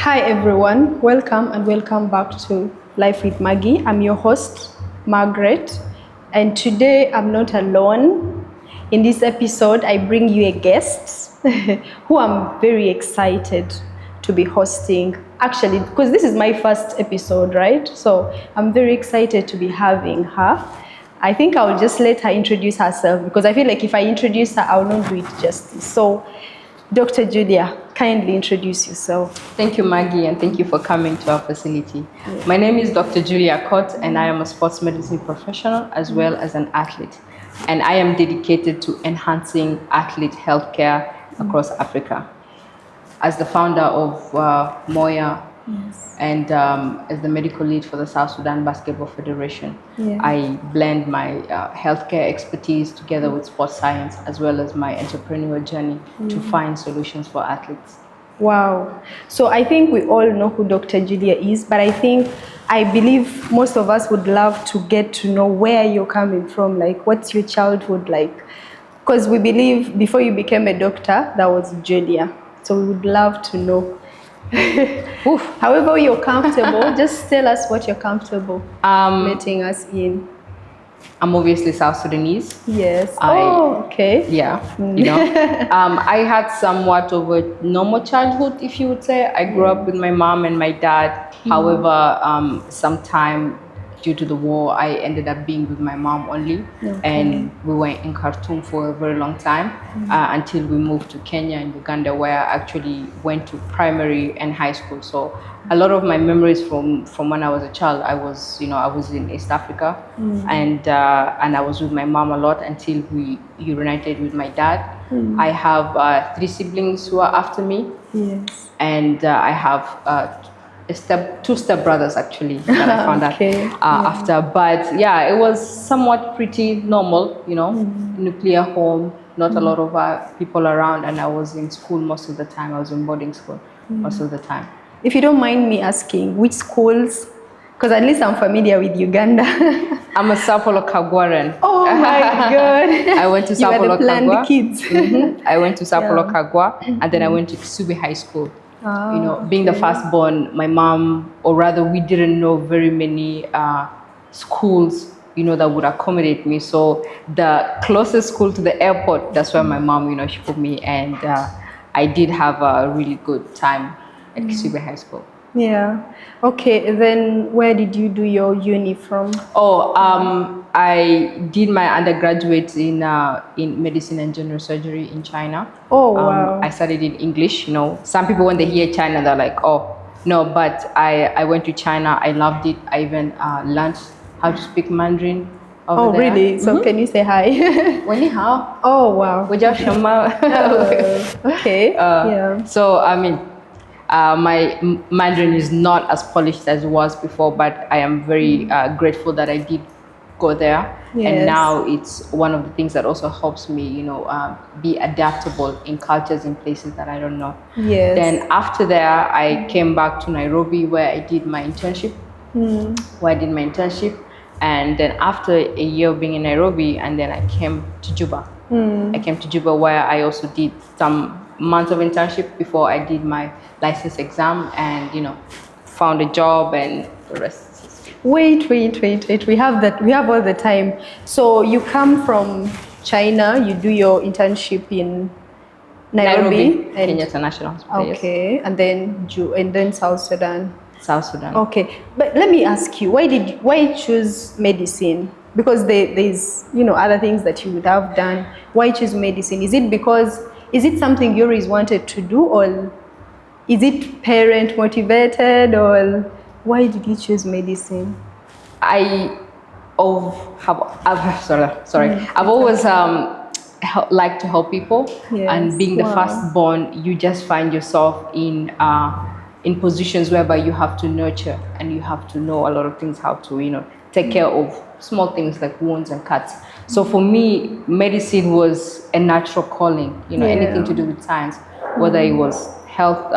Hi everyone, welcome back to Life with Maggie. I'm your host, Margaret, and today I'm not alone. In this episode, I bring you a guest who I'm very excited to be hosting. Actually, because this is my first episode, right? So I'm very excited to be having her. I think I'll just let her introduce herself because I feel like if I introduce her, I'll not do it justice. So, Dr. Julia, kindly introduce yourself. Thank you, Maggie, and thank you for coming to our facility. My name is Dr. Julia Akot, and I am a sports medicine professional as well as an athlete. And I am dedicated to enhancing athlete healthcare across Africa. As the founder of Moya and as the medical lead for the South Sudan Basketball Federation, I blend my healthcare expertise together with sports science as well as my entrepreneurial journey to find solutions for athletes. Wow. So I think we all know who Dr. Julia is, but I believe most of us would love to get to know where you're coming from, like what's your childhood like? Because we believe before you became a doctor, that was Julia. So we would love to know. However you're comfortable, just tell us what you're comfortable letting us in. I'm obviously South Sudanese. Yes. Okay. Yeah, I had somewhat of a normal childhood, if you would say. I grew up with my mom and my dad. However, sometime due to the war, I ended up being with my mom only. And we were in Khartoum for a very long time until we moved to Kenya and Uganda, where I actually went to primary and high school. So a lot of my memories from when I was a child, I was in East Africa, and I was with my mom a lot until we reunited with my dad. I have 3 siblings who are after me, and I have two step brothers actually that I found out after. But yeah, it was somewhat pretty normal, nuclear home, not a lot of people around, and I was in school most of the time. I was in boarding school most of the time. If you don't mind me asking, which schools? Because at least I'm familiar with Uganda. I'm a Sapolo Kagwaran. Oh my God. I went to Sapolo You were the planned Kagwa. Kids. I went to Sapolo Kagwa, and then I went to Kisubi High School. Being the firstborn, my mom, or rather we didn't know very many schools, that would accommodate me. So the closest school to the airport, that's where my mom, she put me. And I did have a really good time at Kisubi High School. Yeah. Okay. Then where did you do your uni from? I did my undergraduate in medicine and general surgery in China. Oh, wow. I studied in English. Some people when they hear China, they're like, oh, no. But I went to China. I loved it. I even learned how to speak Mandarin over there. Really? So can you say hi? Wen ni hao. Oh, wow. Okay. Yeah. So my Mandarin is not as polished as it was before, but I am very grateful that I did go there. And now it's one of the things that also helps me, be adaptable in cultures and places that I don't know. Yes. Then after that, I came back to Nairobi where I did my internship. And then after a year of being in Nairobi, and then I came to Juba. I came to Juba where I also did some months of internship before I did my license exam and, found a job and the rest. Wait. We have all the time. So you come from China, you do your internship in Nairobi and Kenya International Hospital. Okay, and then South Sudan. South Sudan. Okay, but let me ask you, why choose medicine? Because there's other things that you would have done. Why choose medicine? Is it something you always wanted to do, or is it parent motivated, or why did you choose medicine? I've always liked to help people, and being the firstborn, you just find yourself in positions whereby you have to nurture and you have to know a lot of things, how to take care of small things like wounds and cuts. So for me, medicine was a natural calling. Anything to do with science, whether it was health,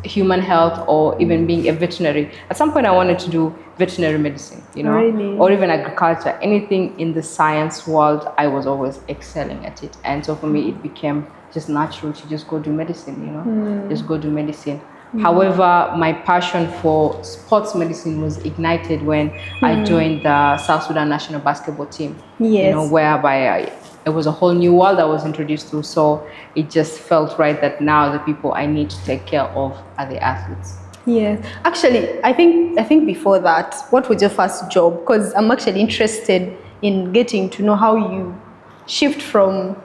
human health, or even being a veterinary. At some point I wanted to do veterinary medicine, Really? Or even agriculture. Anything in the science world, I was always excelling at it. And so for me, it became just natural to just go do medicine, just go do medicine. However, my passion for sports medicine was ignited when I joined the South Sudan national basketball team. Yes. You know, whereby it was a whole new world I was introduced to. So it just felt right that now the people I need to take care of are the athletes. Yes, actually, I think before that, what was your first job? Because I'm actually interested in getting to know how you shift from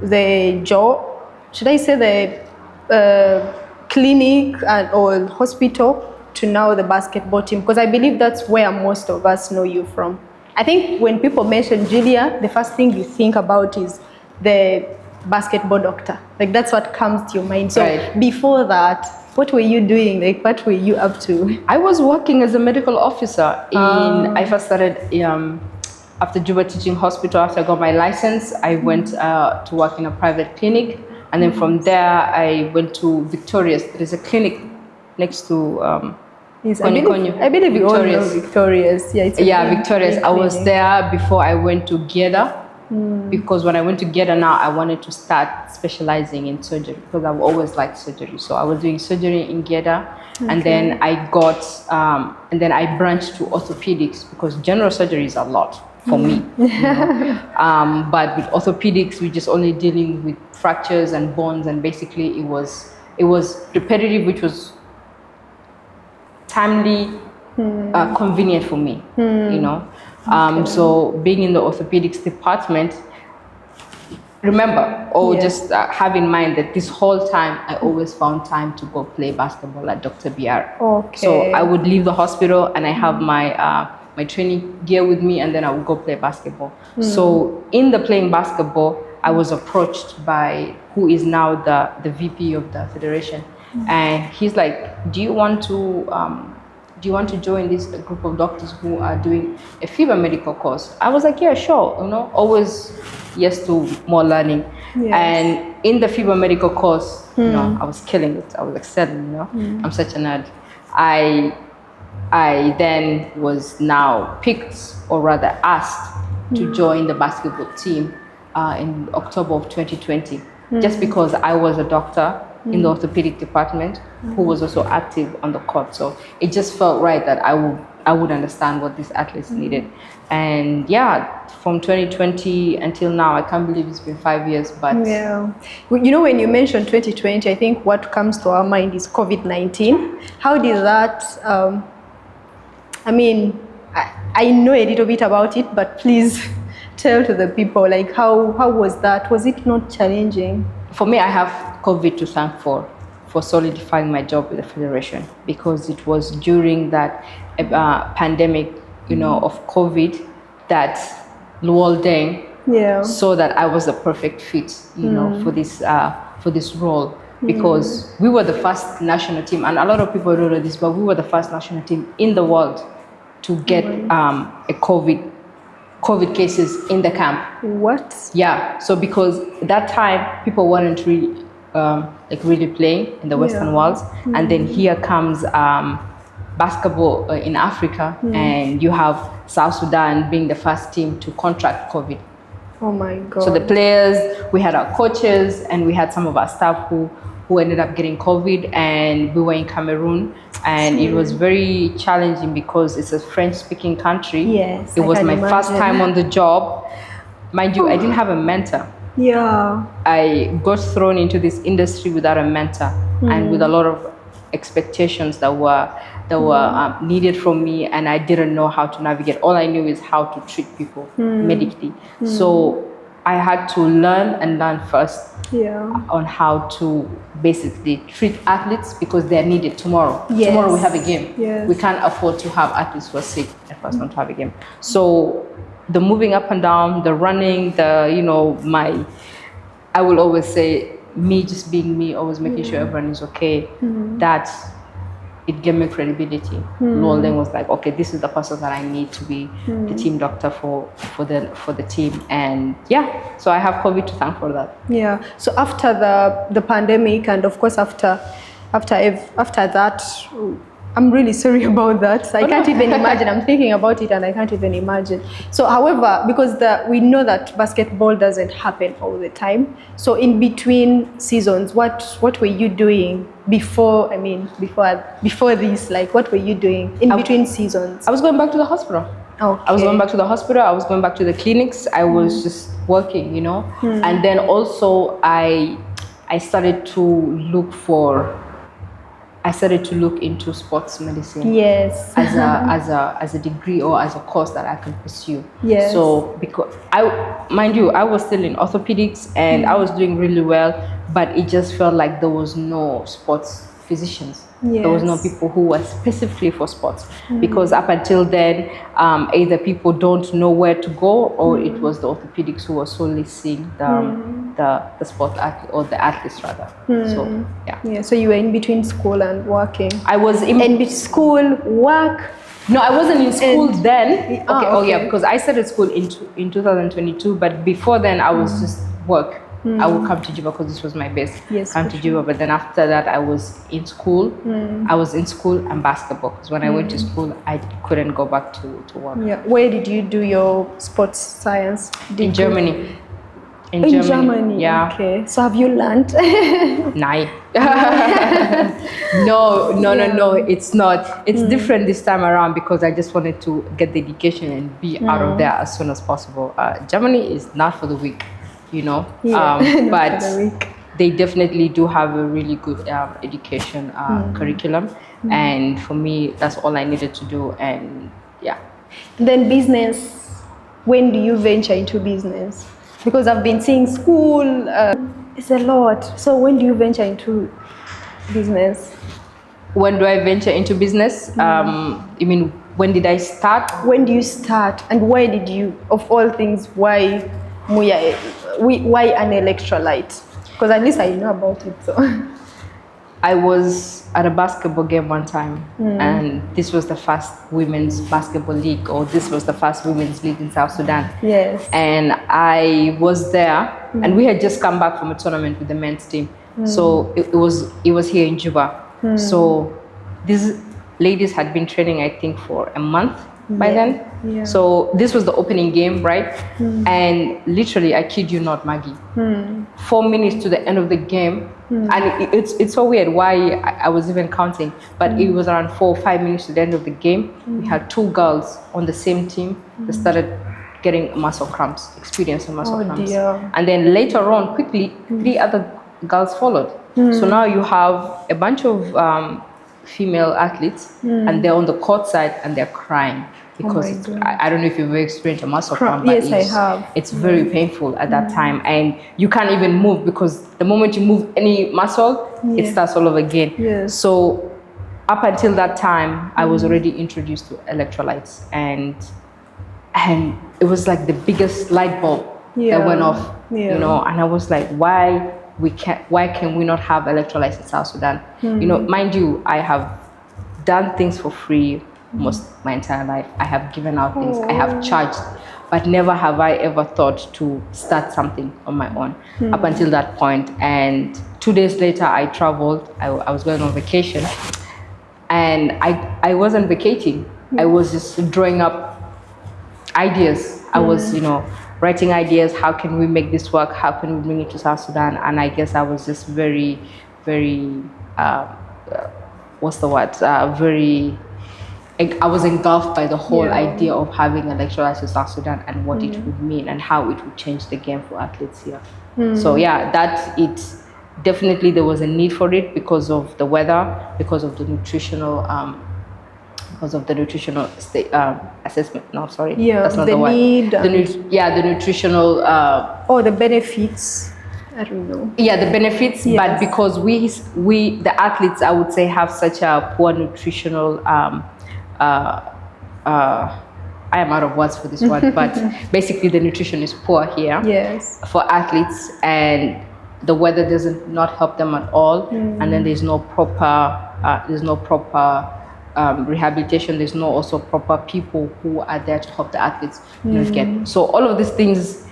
the job, should I say the clinic or hospital, to now the basketball team, because I believe that's where most of us know you from. I think when people mention Julia, the first thing you think about is the basketball doctor. Like that's what comes to your mind. So Right. before that, what were you doing? Like what were you up to? I was working as a medical officer I first started after Juba Teaching Hospital. After I got my license, I went to work in a private clinic. And then from there, I went to Victorious. There's a clinic next to Yes, Konyo. I believe you all know Victorious. Victorious. Yeah, it's a big- Victorious. big I was clinic. there before I went to Geda. Because when I went to Geda now, I wanted to start specializing in surgery because I've always liked surgery. So I was doing surgery in Geda, and then I got, and then I branched to orthopedics because general surgery is a lot for me. You know? But with orthopedics, we're just only dealing with fractures and bones, and basically it was repetitive, which was timely, convenient for me. You know. So being in the orthopedics department, remember, just have in mind that this whole time I always found time to go play basketball at Dr. BR. Okay. So I would leave the hospital and I have my training gear with me, and then I would go play basketball. So in the playing basketball, I was approached by who is now the VP of the federation, and he's like, do you want to join this group of doctors who are doing a FIBA medical course? I was like, yeah, sure, you know, always yes to more learning. Yes. And in the FIBA medical course, you know, I was killing it. I was excelling, you know. I'm such a nerd. I then was now picked, or rather asked, to join the basketball team in October of 2020, just because I was a doctor in the orthopedic department who was also active on the court. So it just felt right that I would understand what these athletes needed. And yeah, from 2020 until now, I can't believe it's been 5 years, but yeah. You know, when you mentioned 2020, I think what comes to our mind is COVID-19. How did that, I mean, I know a little bit about it, but please tell to the people, like how was that? Was it not challenging? For me, I have COVID to thank for solidifying my job with the federation, because it was during that pandemic, you know, of COVID that Luol Deng saw that I was the perfect fit, you know, for this role, because we were the first national team, and a lot of people don't know this, but we were the first national team in the world to get a COVID cases in the camp. What? Yeah, so because that time people weren't really really playing in the Western world, and then here comes basketball in Africa, and you have South Sudan being the first team to contract COVID. Oh my God. So the players, we had our coaches, and we had some of our staff who ended up getting COVID, and we were in Cameroon, and it was very challenging because it's a French-speaking country. Yes, it was I can my first imagine. time on the job. Mind you, I didn't have a mentor. Yeah. I got thrown into this industry without a mentor, and with a lot of expectations that were needed from me, and I didn't know how to navigate. All I knew is how to treat people medically. So I had to learn first on how to basically treat athletes, because they're needed tomorrow. Yes. Tomorrow we have a game. Yes. We can't afford to have athletes who are sick and first not to have a game. So the moving up and down, the running, I will always say, me just being me, always making sure everyone is okay, that it gave me credibility. Luol Deng was like, okay, this is the person that I need to be the team doctor for the team. And yeah, so I have COVID to thank for that. Yeah. So after the pandemic, and of course after that, I'm really sorry about that. I can't even imagine. I'm thinking about it and I can't even imagine. So, however, because we know that basketball doesn't happen all the time. So, in between seasons, what were you doing before? I mean, before this, like, what were you doing in between seasons? I was going back to the hospital. Okay. I was going back to the hospital. I was going back to the clinics. I was just working, you know. And then also I started to look into sports medicine. Yes. as a degree or as a course that I can pursue. Yes. So because I was still in orthopedics and I was doing really well, but it just felt like there was no sports physicians. Yes. There was no people who were specifically for sports, because up until then, either people don't know where to go, or it was the orthopedics who were solely seeing the sport athlete, or the athletes rather. So yeah. Yeah. So you were in between school and working. I was in between school, work. No, I wasn't in school then. Okay. Oh yeah, because I started school in 2022, but before then I was just work. I would come to Juba because this was my base. Yes, come to Juba, but then after that I was in school. I was in school and basketball, because when I went to school I couldn't go back to work. Yeah. Where did you do your sports science? In Germany. In Germany. Yeah. Okay. So have you learned? Nah. No. It's not. It's different this time around, because I just wanted to get the education and be out of there as soon as possible. Germany is not for the weak, you know. Yeah, but for the weak. They definitely do have a really good education curriculum, and for me, that's all I needed to do. And yeah. Then business. When do you venture into business? Because I've been seeing school. It's a lot. So when do you venture into business? When do I venture into business? You mean when did I start? When do you start, and why did you, of all things, why an electrolyte? Because at least I know about it. So I was at a basketball game one time, and this was the first women's basketball league, or this was the first women's league in South Sudan. Yes. And I was there, and we had just come back from a tournament with the men's team. So it was here in Juba. So these ladies had been training, I think, for a month by then. Yeah. So this was the opening game, right? And literally, I kid you not, Maggie, 4 minutes to the end of the game, and it's so weird why I was even counting, but it was around 4 or 5 minutes to the end of the game. We had 2 girls on the same team that started getting muscle cramps, experiencing muscle cramps. Dear. And then later on, quickly, 3 other girls followed. So now you have a bunch of female athletes, and they're on the court side and they're crying, because I don't know if you've ever experienced a muscle cramp, but yes, I have. It's very painful at that time, and you can't even move, because the moment you move any muscle, it starts all over again. Yes. So up until that time, I was already introduced to electrolytes, and it was like the biggest light bulb that went off, you know, and I was like, why can we not have electrolytes in South Sudan? You know, mind you, I have done things for free most my entire life. I have given out things, I have charged, but never have I ever thought to start something on my own up until that point. And 2 days later, I traveled. I was going on vacation, and I wasn't vacating. I was just drawing up ideas. I was, you know, writing ideas. How can we make this work? How can we bring it to South Sudan? And I guess I was just very, very, what's the word? I was engulfed by the whole idea of having electrolytes in South Sudan, and what it would mean, and how it would change the game for athletes here. So yeah, definitely there was a need for it, because of the weather, because of the nutritional assessment. No, sorry, that's not the word. The nutritional. The benefits. I don't know. Yeah, the benefits, but because we the athletes, I would say, have such a poor nutritional. I am out of words for this word, but basically the nutrition is poor here. Yes. For athletes, and the weather doesn't not help them at all, and then there's no proper rehabilitation. There's no also proper people who are there to help the athletes get. So all of these things,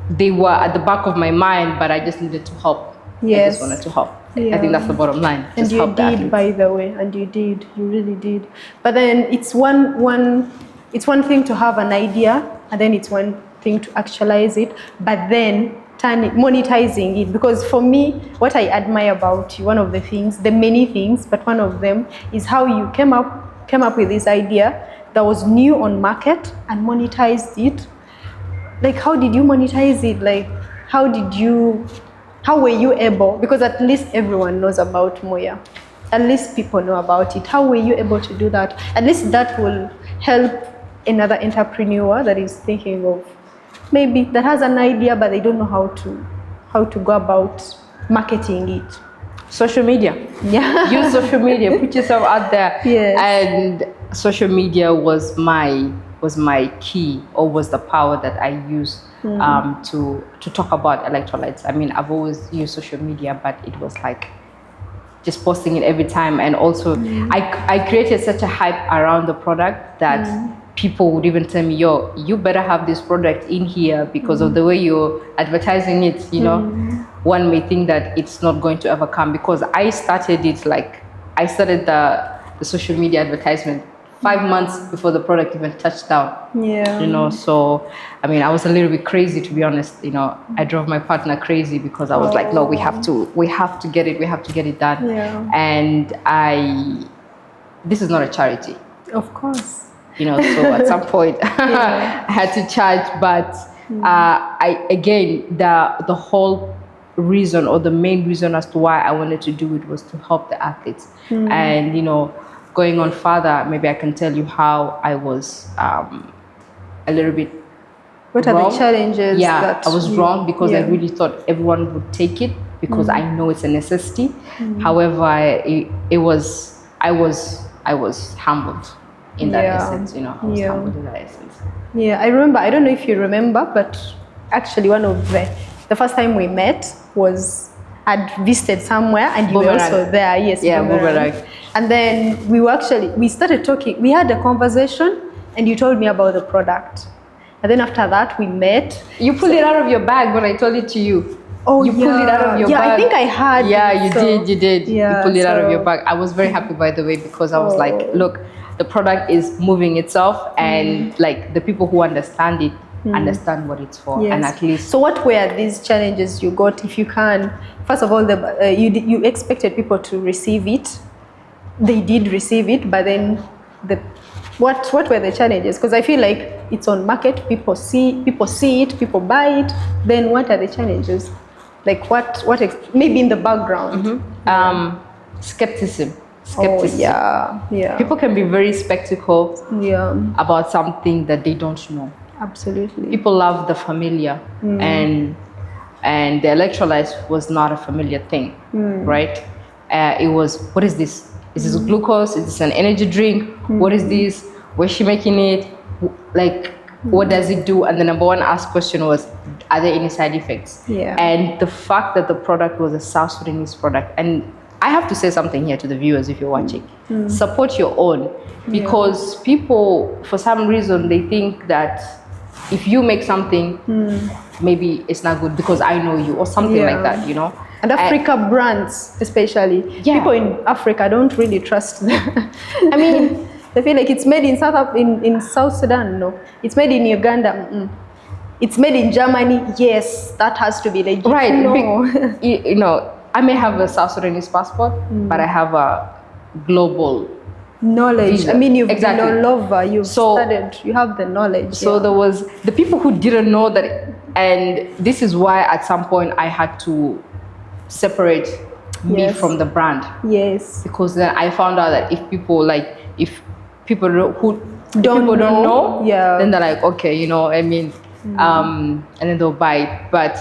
they were at the back of my mind, but I just needed to help. Yes. I just wanted to help. I think that's the bottom line. And you did, by the way, and you did. You really did. But then it's one thing to have an idea, and then it's one thing to actualize it. But then monetizing it, because for me, what I admire about you, one of the things, the many things, but one of them is how you came up with this idea that was new on market and monetized it. Like, how did you monetize it? Like, how were you able, because at least everyone knows about Moya, at least people know about it. How were you able to do that? At least that will help another entrepreneur that is thinking of, maybe that has an idea but they don't know how to go about marketing it. Social media. Yeah. Use social media. Put yourself out there. Yes. And social media was my key, or was the power that I used to talk about electrolytes. I mean, I've always used social media, but it was like just posting it every time. And also I created such a hype around the product that people would even tell me, yo, you better have this product in here, because of the way you're advertising it, you know. One may think that it's not going to ever come, because I started the social media advertisement 5 months before the product even touched down. Yeah. You know, so I mean, I was a little bit crazy, to be honest. You know, I drove my partner crazy, because I was like, no, we have to get it done. Yeah. And this is not a charity. Of course. You know, so at some point I had to charge, but the whole reason, or the main reason as to why I wanted to do it, was to help the athletes. And, you know, going on further, maybe I can tell you how I was a little bit What wrong. are the challenges? Yeah, I was wrong, because I Yeah. really thought everyone would take it, because I know it's a necessity. However, I was humbled in that essence, you know. I was humbled in that essence. Yeah, I remember, I don't know if you remember, but actually one of the first time we met was I'd visited somewhere and you were also there. Yes, yeah, Boomerang. And then we started talking, we had a conversation and you told me about the product. And then after that we met. You pulled it out of your bag when I told it to you. Oh, you pulled it out of your bag. Yeah, I think I had. Yeah, you did. Yeah, you pulled it out of your bag. I was very happy, by the way, because I was like, look, the product is moving itself, and like the people who understand it understand what it's for. Yes. And at least. So what were these challenges you got? If you can, first of all, you expected people to receive it. They did receive it, but then what were the challenges? Because I feel like it's on market, people see it, people buy it. Then what are the challenges? Like what maybe in the background? Skepticism. Oh, yeah. People can be very skeptical about something that they don't know. Absolutely. People love the familiar, and the electrolytes was not a familiar thing, right? It was, what is this? Is this glucose? Is this an energy drink? What is this? Where's she making it? Like, what does it do? And the number one asked question was, are there any side effects? Yeah. And the fact that the product was a South Sudanese product, and I have to say something here to the viewers if you're watching. Support your own, because people, for some reason, they think that if you make something, maybe it's not good because I know you, or something like that, you know. And Africa brands, especially. People in Africa don't really trust them. I mean, they feel like it's made in South Sudan, no. It's made in Uganda, It's made in Germany, yes, that has to be legit. Right, no. You know, I may have a South Sudanese passport, but I have a global knowledge. visa. I mean, you've exactly. been all over, you've studied, you have the knowledge. So there was the people who didn't know that, and this is why at some point I had to separate me from the brand. Yes. Because then I found out that if people don't know, then they're like, okay, you know, I mean, and then they'll buy it. But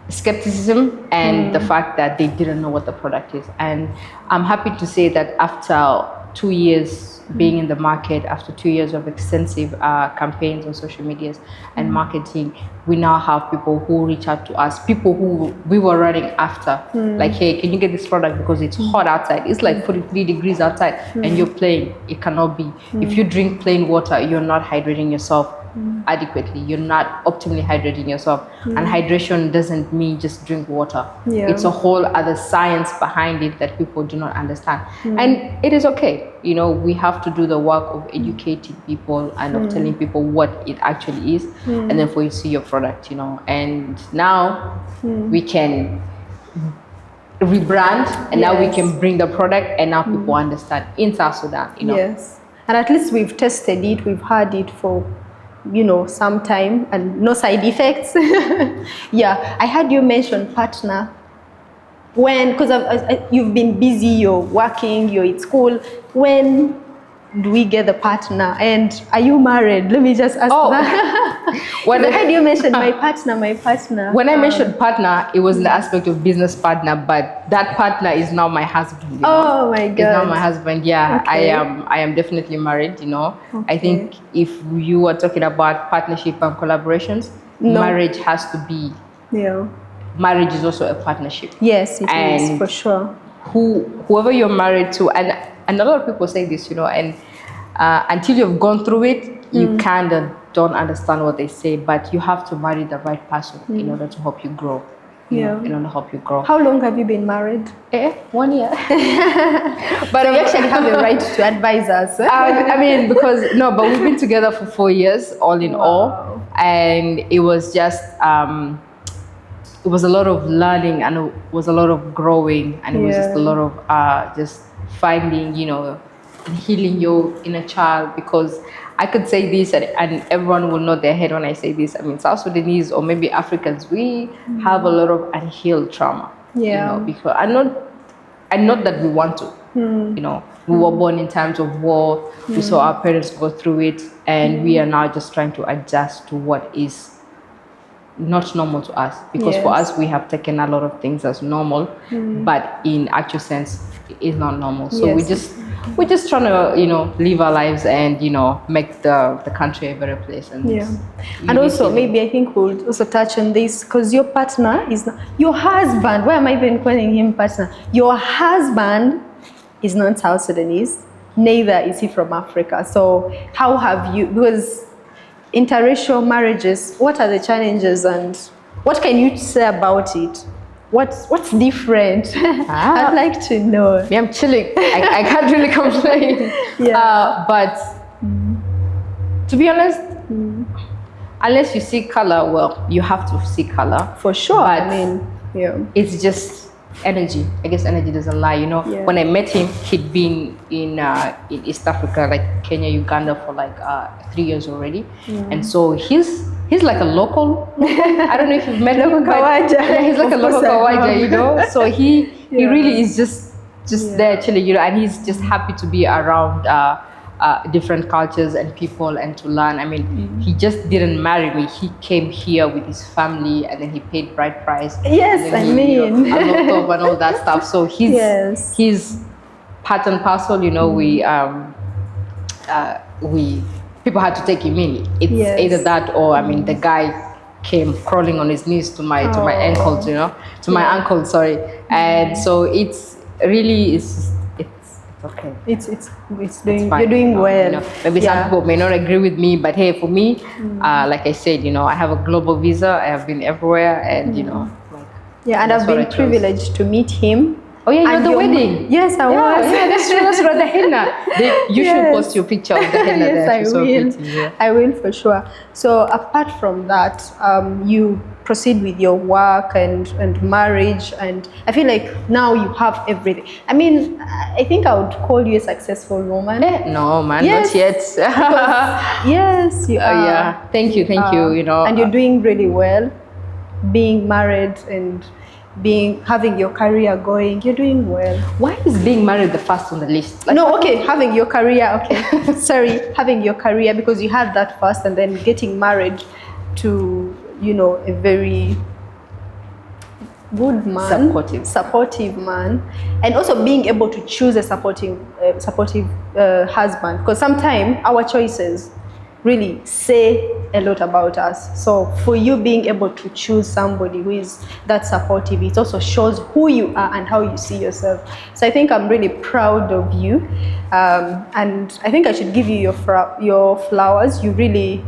skepticism and the fact that they didn't know what the product is. And I'm happy to say that after 2 years being in the market, after 2 years of extensive campaigns on social medias and marketing, we now have people who reach out to us, people who we were running after, like, hey, can you get this product because it's hot outside? It's like 43 degrees outside and you're playing. It cannot be. If you drink plain water, you're not hydrating yourself. adequately. You're not optimally hydrating yourself. And hydration doesn't mean just drink water. Yeah. It's a whole other science behind it that people do not understand. And it is okay. You know, we have to do the work of educating people and of telling people what it actually is. And then for you to see your product, you know. And now we can rebrand, and now we can bring the product, and now people understand in South Sudan, you know. Yes. And at least we've tested it, we've had it for, you know, some time and no side effects. Yeah, I heard you mention partner. When, because you've been busy, you're working, you're in school. When do we get the partner? And are you married? Let me just ask that. When I heard you mention my partner. When I mentioned partner, it was in the aspect of business partner, but that partner is now my husband. You know? Oh my God. Is now my husband. Yeah, Okay. I am definitely married, you know. Okay. I think if you are talking about partnership and collaborations, marriage has to be. Yeah. Marriage is also a partnership. Yes, it is, for sure. Whoever you're married to, and a lot of people say this, you know, and until you've gone through it, you kind of don't understand what they say, but you have to marry the right person in order to help you grow. You know, in order to help you grow. How long have you been married? 1 year. But you actually have the right to advise us. I mean, but we've been together for 4 years, all in all, and it was just, it was a lot of learning, and it was a lot of growing, and it was just a lot of just finding, you know, and healing your inner child. Because I could say this, and everyone will nod their head when I say this. I mean, South Sudanese, or maybe Africans, we have a lot of unhealed trauma. You know, because and not that we want to. You know, we were born in times of war. We saw our parents go through it, and we are now just trying to adjust to what is not normal to us. Because for us, we have taken a lot of things as normal, but in actual sense, it is not normal. So we're just trying to, you know, live our lives and, you know, make the country a better place. And also maybe I think we'll also touch on this, because your partner is not your husband. Why am I even calling him partner? Your husband is not South Sudanese, neither is he from Africa. So how have you, because interracial marriages, what are the challenges and what can you say about it? What's different? I'd like to know. Yeah, I'm chilling. I can't really complain. But to be honest, unless you see color, well, you have to see color. For sure. But I mean, it's just energy. I guess energy doesn't lie. You know, when I met him, he'd been in East Africa, like Kenya, Uganda, for like 3 years already, and so he's like a local. I don't know if you've met him, but he's like a local kawaja, you know. So he really is just there chilling, you know, and he's just happy to be around different cultures and people and to learn. I mean, he just didn't marry me. He came here with his family, and then he paid bride price. Yes, I mean, you know, and all that stuff. So he's part and parcel. You know, we people had to take him in. It's either that or, I mean, the guy came crawling on his knees to my ankles, you know, to my ankle, sorry. And so it's really, it's okay. You're doing well. You know, maybe some people may not agree with me, but hey, for me, like I said, you know, I have a global visa. I have been everywhere, and you know, like, and I've been privileged to meet him. Oh yeah, you're the wedding. Yes, I was. Yeah, that's true. That's right. The henna. You should post your picture of the henna. Yes, I will. Pretty, I will for sure. So apart from that, you proceed with your work and marriage, and I feel like now you have everything. I mean, I think I would call you a successful woman. No, man, not yet. Yes, you are. Yeah, thank you. You know, and you're doing really well, being married and having your career going. You're doing well. Why is being married the first on the list? Like, no, okay, having your career, okay. Sorry, having your career, because you had that first, and then getting married to, you know, a very good man, supportive man, and also being able to choose a supportive husband, because sometimes our choices really say a lot about us. So for you being able to choose somebody who is that supportive, it also shows who you are and how you see yourself. So I think I'm really proud of you, and I think I should give you your flowers. You really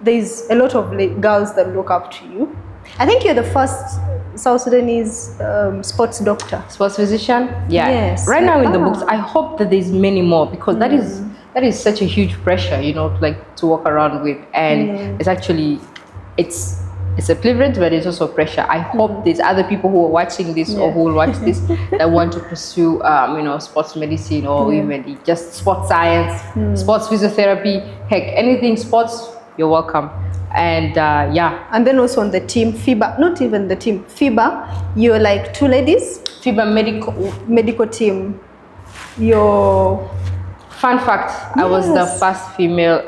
there's a lot of girls that look up to you. I think you're the first South Sudanese sports doctor. Sports physician? Yeah. Yes. Right now in the books, I hope that there's many more, because that is such a huge pressure, you know, to walk around with. And it's actually, it's a privilege, but it's also pressure. I hope there's other people who are watching this or who will watch this that want to pursue, you know, sports medicine or even just sports science, sports physiotherapy, heck, anything sports, you're welcome. And and then also on the team FIBA, not even the team FIBA, you're like 2 ladies. FIBA medical team. Your fun fact, I was the first female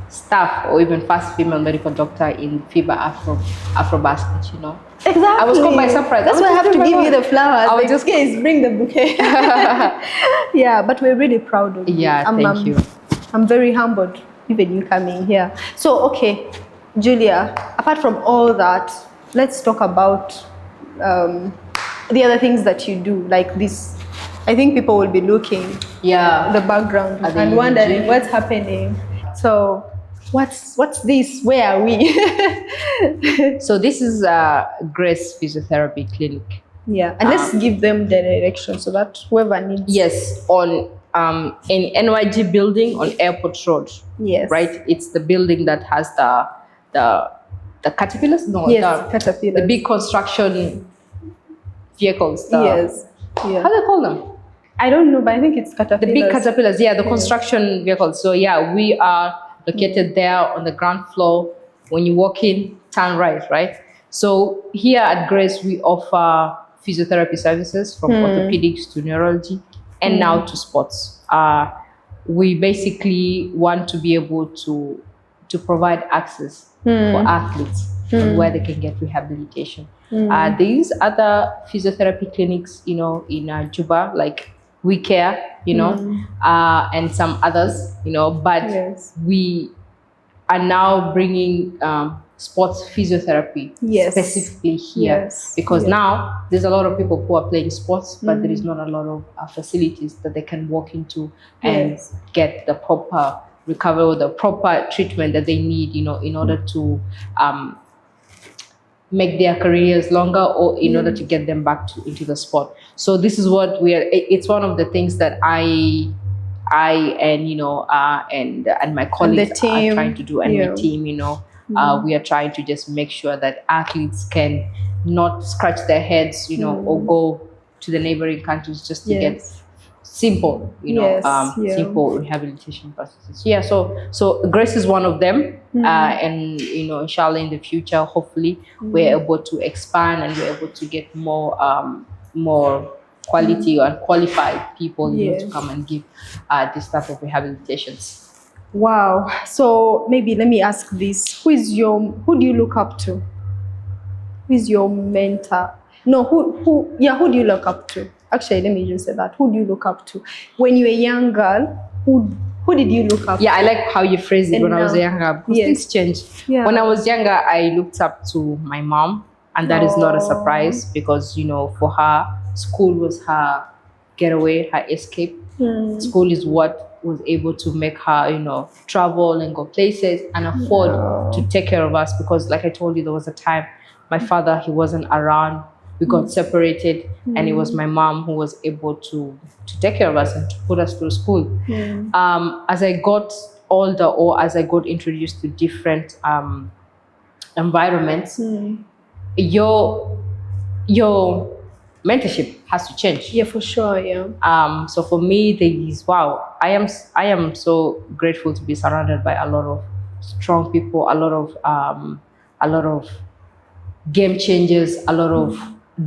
staff, or even first female medical doctor in FIBA Afro basket, you know. Exactly. I was caught by surprise. That's why I have to give you the flowers. I was just guys, bring the bouquet. Yeah, but we're really proud of you. Yeah, thank you. I'm very humbled, even you coming here. So, okay, Julia, apart from all that, let's talk about the other things that you do, like this. I think people will be looking the background and wondering what's happening. So, what's this? Where are we? So this is Grace Physiotherapy Clinic. Yeah, and let's give them the direction so that whoever needs. Yes, on in NYG building on Airport Road. Yes. Right? It's the building that has the caterpillars? No, yes, caterpillars. The big construction vehicles. Yes. Yeah. How do they call them? I don't know, but I think it's caterpillars. The big caterpillars, yeah, the construction vehicles. So yeah, we are located there on the ground floor. When you walk in, turn right? So here at Grace, we offer physiotherapy services from orthopedics to neurology and now to sports. We basically want to be able to provide access for athletes where they can get rehabilitation. These other physiotherapy clinics, you know, in Juba, like We Care, you know, and some others, you know, but we are now bringing sports physiotherapy specifically here because now there's a lot of people who are playing sports, but there is not a lot of facilities that they can walk into and get the proper recovery or the proper treatment that they need, you know, in order to make their careers longer or in order to get them back into the sport. So this is what it's one of the things that I and, you know, and my colleagues are trying to do, and my team, you know, we are trying to just make sure that athletes can not scratch their heads, you know, or go to the neighboring countries just to get simple, you know, simple rehabilitation processes. Yeah, so Grace is one of them, and, you know, inshallah in the future, hopefully, we're able to expand and we're able to get more quality and qualified people, you know, to come and give this type of rehabilitations. Wow. So maybe let me ask this: who do you look up to? Who is your mentor? No, who do you look up to? Actually, let me just say that. Who do you look up to? When you were a young girl, who did you look up to? Yeah, I like how you phrased it. When I was younger, because things changed. Yeah. When I was younger, I looked up to my mom, and that is not a surprise because, you know, for her, school was her getaway, her escape. School is what was able to make her, you know, travel and go places and afford to take care of us, because like I told you, there was a time my father, he wasn't around. We got separated, and it was my mom who was able to take care of us and to put us through school. As I got older, or as I got introduced to different environments, your mentorship has to change. Yeah, for sure. Yeah. So for me, I am so grateful to be surrounded by a lot of strong people, a lot of game changers, a lot of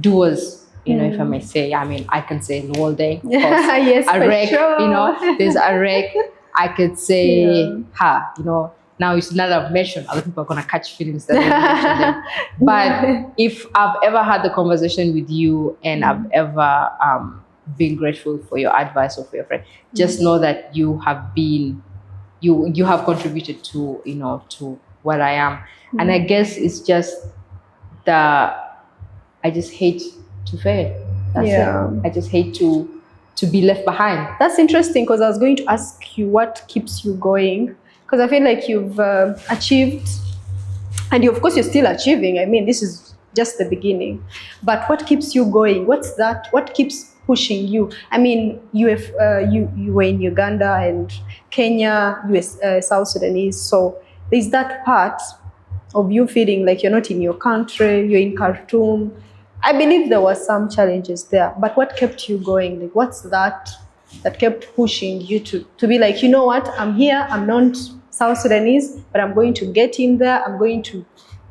doers, you know, if I may say. I mean, I can say Nwolde, of course. Yes, a wreck, sure. You know, there's a wreck. I could say her, you know. Now it's not I've mentioned, other people are gonna catch feelings that I mentioned them. But if I've ever had the conversation with you and I've ever been grateful for your advice or for your friend, just know that you have been, you have contributed to, you know, to what I am. And I guess it's just I just hate to fail. That's it. I just hate to be left behind. That's interesting, because I was going to ask you what keeps you going. Because I feel like you've achieved, and of course you're still achieving. I mean, this is just the beginning. But what keeps you going? What's that? What keeps pushing you? I mean, you were in Uganda and Kenya, US, South Sudanese. So there's that part of you feeling like you're not in your country, you're in Khartoum. I believe there were some challenges there, but what kept you going? Like, what's that kept pushing you to be like, you know what, I'm here, I'm not South Sudanese, but I'm going to get in there, I'm going to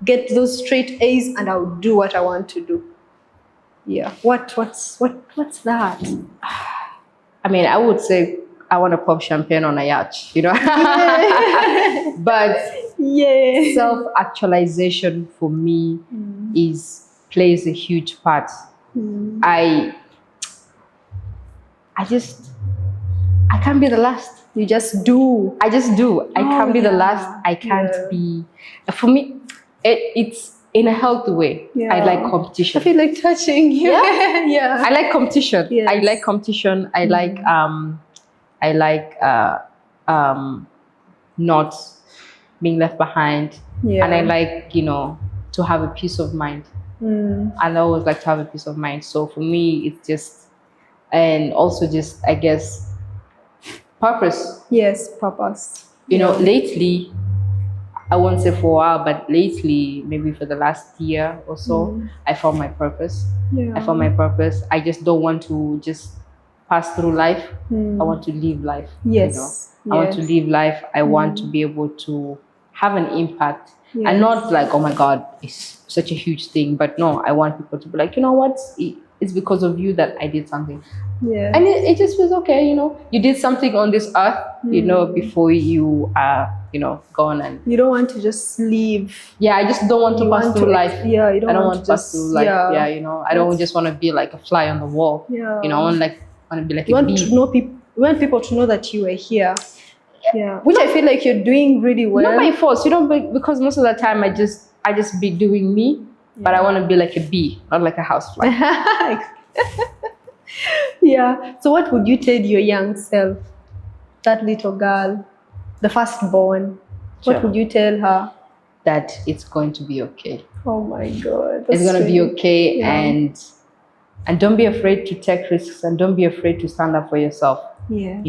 get those straight A's and I'll do what I want to do. Yeah. What's that? I mean, I would say I want to pop champagne on a yacht, you know. Yeah. But yeah, self-actualization for me plays a huge part. I can't be the last. You just do. I can't be the last. I can't be. For me, it's in a healthy way. Yeah. I like competition. I feel like touching you. Yeah. Yeah. I like competition. Yes. I like competition. I like not being left behind. Yeah. And I like, to have a peace of mind. And I always like to have a peace of mind. So for me, it's just, and also just, I guess, purpose. Yes, purpose. You know, lately, I won't say for a while, but lately, maybe for the last year or so, I found my purpose. Yeah. I found my purpose. I just don't want to just pass through life. I want to live life. Yes. I want to live life. I want to be able to have an impact. Yes. And not like, oh my God, it's such a huge thing. But no, I want people to be like, you know what? It's because of you that I did something. Yeah. And it just feels okay, you did something on this earth, before you gone. And you don't want to just leave. Yeah, I just don't want to pass through life. Yeah, you don't I don't want want to pass through life. Yeah, I don't just want to be like a fly on the wall. Yeah. I want to be like you a want bee. to know people. You want people to know that you were here. Yeah. Which I feel like you're doing really well. Not by force, because most of the time I just be doing me, but I want to be like a bee, not like a housefly. Yeah. So what would you tell your young self, that little girl, the firstborn? Sure. What would you tell her? That it's going to be okay. Oh my God. It's going to be okay. Yeah. And don't be afraid to take risks, and don't be afraid to stand up for yourself. Yes.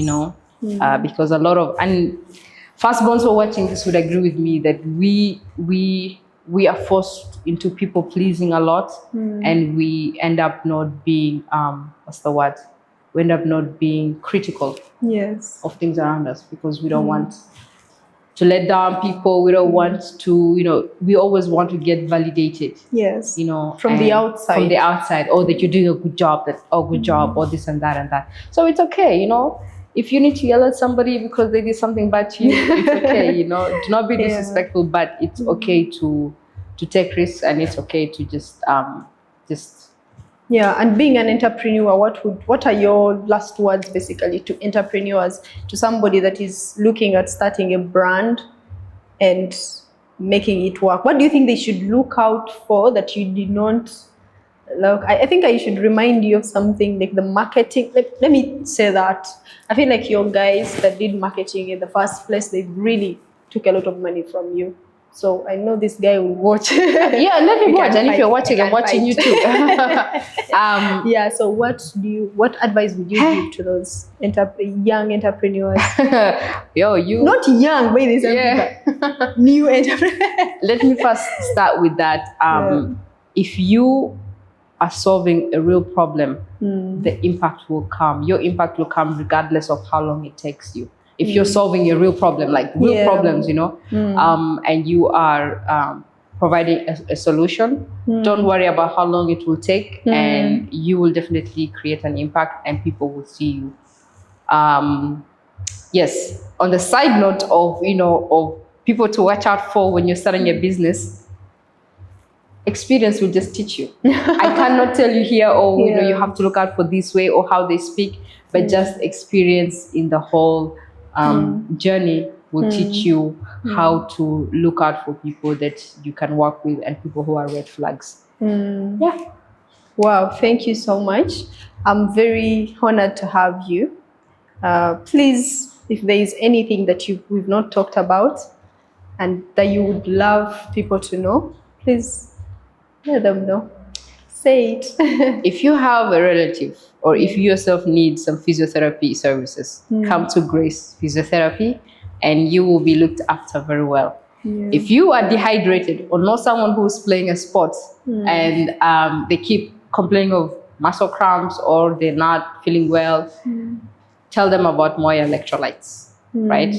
Because a lot of, and firstborns who are watching this would agree with me that we are forced into people pleasing a lot, and we end up not being we end up not being critical of things around us, because we don't want to let down people. We don't want to, we always want to get validated. Yes. From the outside. From the outside, or that you're doing a good job, good job, or this and that and that. So it's okay, If you need to yell at somebody because they did something bad to you, it's okay, Do not be disrespectful, but it's okay to take risks, and it's okay to just. Yeah, and being an entrepreneur, what are your last words basically to entrepreneurs, to somebody that is looking at starting a brand and making it work? What do you think they should look out for that you did not look? I think I should remind you of something like the marketing. Let me say that. I feel like your guys that did marketing in the first place, they really took a lot of money from you. So I know this guy will watch. Yeah, let me watch. And if you're watching, I'm watching you too. Yeah. So what advice would you give to those young entrepreneurs? Yo, you not young, but new entrepreneurs. Let me first start with that. If you are solving a real problem, the impact will come. Your impact will come regardless of how long it takes you. If you're solving a real problem, like real problems, and you are providing a solution, don't worry about how long it will take, and you will definitely create an impact, and people will see you. Yes. On the side note of of people to watch out for when you're starting a business, experience will just teach you. I cannot tell you here, you have to look out for this way or how they speak, but just experience in the whole journey will teach you how to look out for people that you can work with and people who are red flags. Yeah. Wow, thank you so much. I'm very honored to have you. Please if there is anything that we've not talked about and that you would love people to know, please let them know. Say it. If you have a relative or if you yourself need some physiotherapy services, come to Grace Physiotherapy and you will be looked after very well. If you are dehydrated or know someone who's playing a sport and they keep complaining of muscle cramps or they're not feeling well, tell them about Moya electrolytes, right?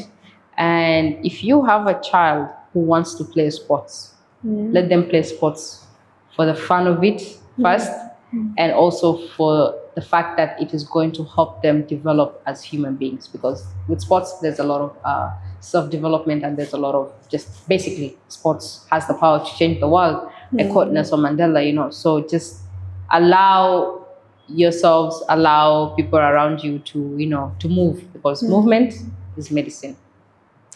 And if you have a child who wants to play sports, let them play sports for the fun of it first, and also for the fact that it is going to help them develop as human beings. Because with sports, there's a lot of self-development and there's a lot of just basically sports has the power to change the world. I quote Nelson Mandela, you know, so just allow yourselves, allow people around you to, you know, to move, because movement is medicine.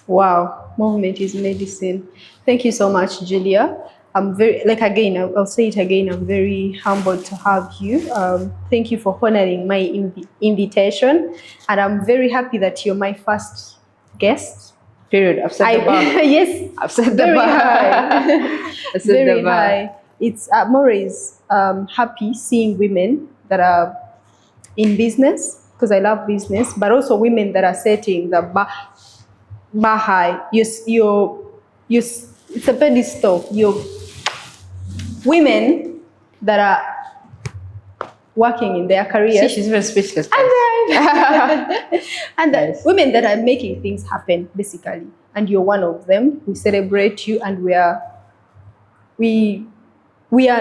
Wow, movement is medicine. Thank you so much, Julia. I'm very, like, again, I'll say it again, I'm very humbled to have you. Thank you for honoring my invitation. And I'm very happy that you're my first guest. Period. I've set the bar. Yes. I've set the Very bar. high. I set Very the bar. high. It's, I'm always happy seeing women that are in business, because I love business, but also women that are setting the bar high. It's a pedestal. You're women that are working in their careers. See, she's very speechless. And Nice. women that are making things happen, basically. And you're one of them. We celebrate you, and we are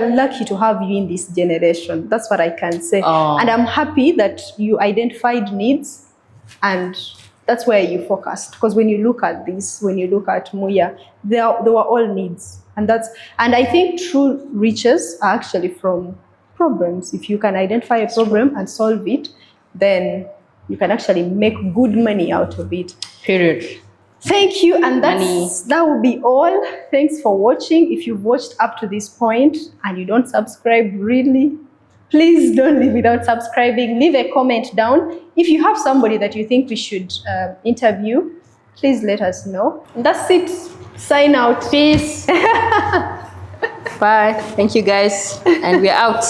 lucky to have you in this generation. That's what I can say. Oh. And I'm happy that you identified needs, and that's where you focused. Because when you look at this, when you look at Moya, they were all needs. And I think true riches are actually from problems. If you can identify a problem and solve it, then you can actually make good money out of it. Period. Thank you, and that will be all. Thanks for watching. If you've watched up to this point and you don't subscribe, really, please don't leave without subscribing. Leave a comment down. If you have somebody that you think we should interview, please let us know. And that's it. Sign out. Peace. Bye. Thank you, guys. And we're out.